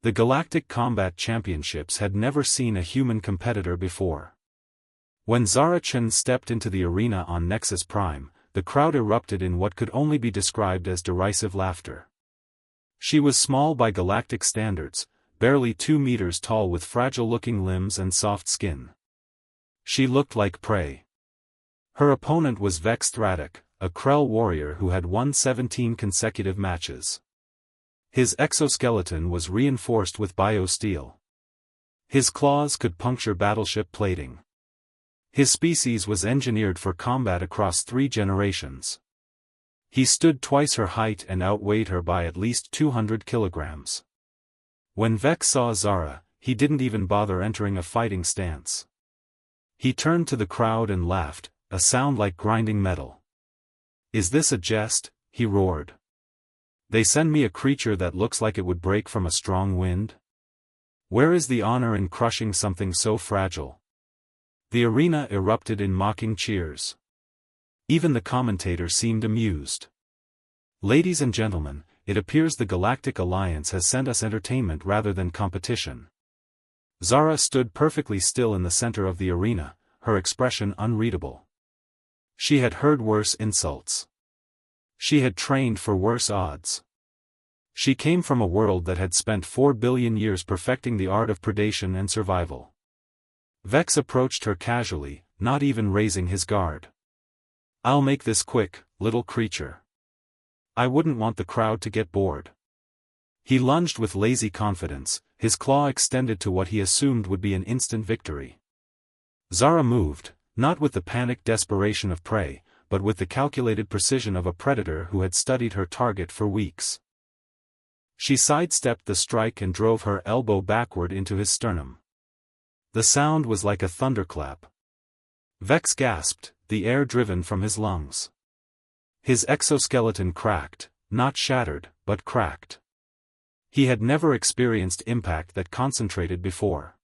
The Galactic Combat Championships had never seen a human competitor before. When Zara Chen stepped into the arena on Nexus Prime, the crowd erupted in what could only be described as derisive laughter. She was small by galactic standards, barely 2 meters tall with fragile-looking limbs and soft skin. She looked like prey. Her opponent was Vex Thradok, a Krell warrior who had won 17 consecutive matches. His exoskeleton was reinforced with biosteel. His claws could puncture battleship plating. His species was engineered for combat across 3 generations. He stood twice her height and outweighed her by at least 200 kilograms. When Vex saw Zara, he didn't even bother entering a fighting stance. He turned to the crowd and laughed, a sound like grinding metal. "Is this a jest?" he roared. "They send me a creature that looks like it would break from a strong wind? Where is the honor in crushing something so fragile?" The arena erupted in mocking cheers. Even the commentator seemed amused. "Ladies and gentlemen, it appears the Galactic Alliance has sent us entertainment rather than competition." Zara stood perfectly still in the center of the arena, her expression unreadable. She had heard worse insults. She had trained for worse odds. She came from a world that had spent 4 billion years perfecting the art of predation and survival. Vex approached her casually, not even raising his guard. "I'll make this quick, little creature. I wouldn't want the crowd to get bored." He lunged with lazy confidence, his claw extended to what he assumed would be an instant victory. Zara moved, not with the panicked desperation of prey, but with the calculated precision of a predator who had studied her target for weeks. She sidestepped the strike and drove her elbow backward into his sternum. The sound was like a thunderclap. Vex gasped, the air driven from his lungs. His exoskeleton cracked, not shattered, but cracked. He had never experienced impact that concentrated before.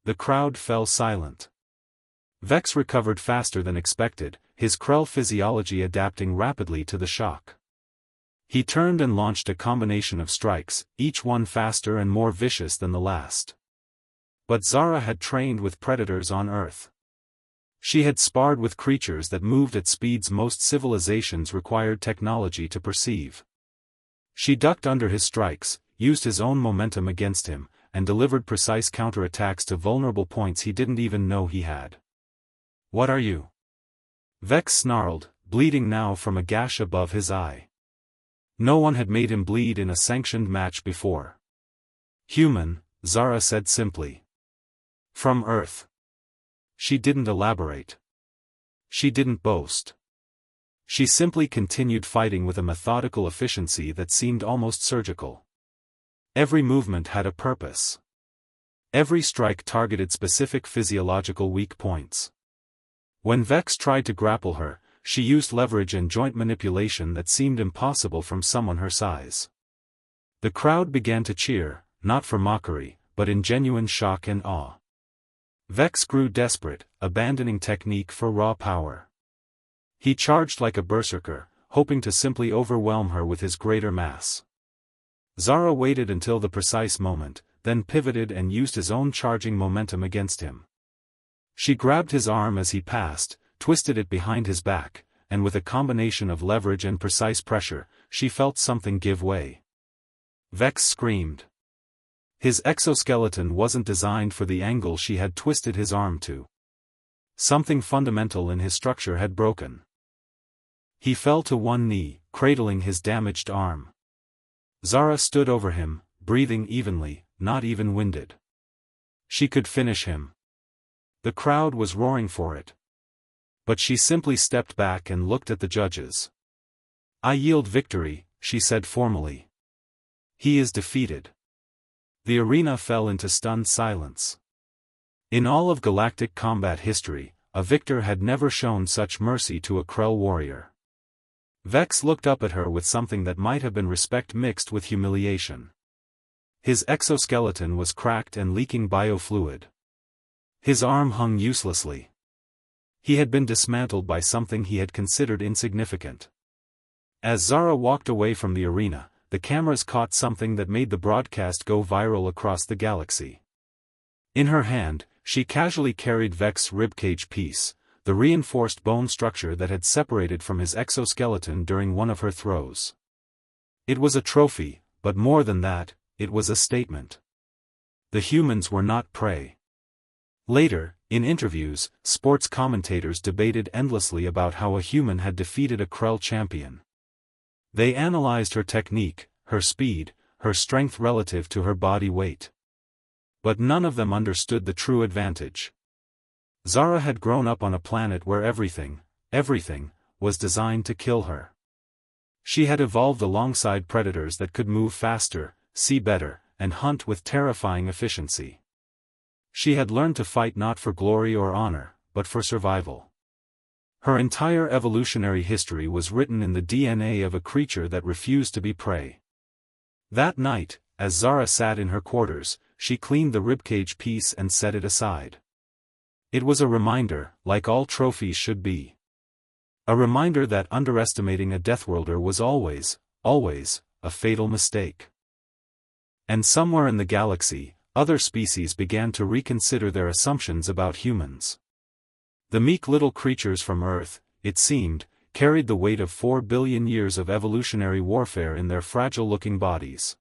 The crowd fell silent. Vex recovered faster than expected, his Krell physiology adapting rapidly to the shock. He turned and launched a combination of strikes, each one faster and more vicious than the last. But Zara had trained with predators on Earth. She had sparred with creatures that moved at speeds most civilizations required technology to perceive. She ducked under his strikes, used his own momentum against him, and delivered precise counterattacks to vulnerable points he didn't even know he had. "What are you?" Vex snarled, bleeding now from a gash above his eye. No one had made him bleed in a sanctioned match before. "Human," Zara said simply. "From Earth." She didn't elaborate. She didn't boast. She simply continued fighting with a methodical efficiency that seemed almost surgical. Every movement had a purpose. Every strike targeted specific physiological weak points. When Vex tried to grapple her, she used leverage and joint manipulation that seemed impossible from someone her size. The crowd began to cheer, not for mockery, but in genuine shock and awe. Vex grew desperate, abandoning technique for raw power. He charged like a berserker, hoping to simply overwhelm her with his greater mass. Zara waited until the precise moment, then pivoted and used his own charging momentum against him. She grabbed his arm as he passed, twisted it behind his back, and with a combination of leverage and precise pressure, she felt something give way. Vex screamed. His exoskeleton wasn't designed for the angle she had twisted his arm to. Something fundamental in his structure had broken. He fell to one knee, cradling his damaged arm. Zara stood over him, breathing evenly, not even winded. She could finish him. The crowd was roaring for it. But she simply stepped back and looked at the judges. "I yield victory," she said formally. "He is defeated." The arena fell into stunned silence. In all of galactic combat history, a victor had never shown such mercy to a Krell warrior. Vex looked up at her with something that might have been respect mixed with humiliation. His exoskeleton was cracked and leaking biofluid. His arm hung uselessly. He had been dismantled by something he had considered insignificant. As Zara walked away from the arena, the cameras caught something that made the broadcast go viral across the galaxy. In her hand, she casually carried Vex's ribcage piece, the reinforced bone structure that had separated from his exoskeleton during one of her throws. It was a trophy, but more than that, it was a statement. The humans were not prey. Later, in interviews, sports commentators debated endlessly about how a human had defeated a Krell champion. They analyzed her technique, her speed, her strength relative to her body weight. But none of them understood the true advantage. Zara had grown up on a planet where everything, was designed to kill her. She had evolved alongside predators that could move faster, see better, and hunt with terrifying efficiency. She had learned to fight not for glory or honor, but for survival. Her entire evolutionary history was written in the DNA of a creature that refused to be prey. That night, as Zara sat in her quarters, she cleaned the ribcage piece and set it aside. It was a reminder, like all trophies should be. A reminder that underestimating a Deathworlder was always, a fatal mistake. And somewhere in the galaxy, other species began to reconsider their assumptions about humans. The meek little creatures from Earth, it seemed, carried the weight of 4 billion years of evolutionary warfare in their fragile-looking bodies.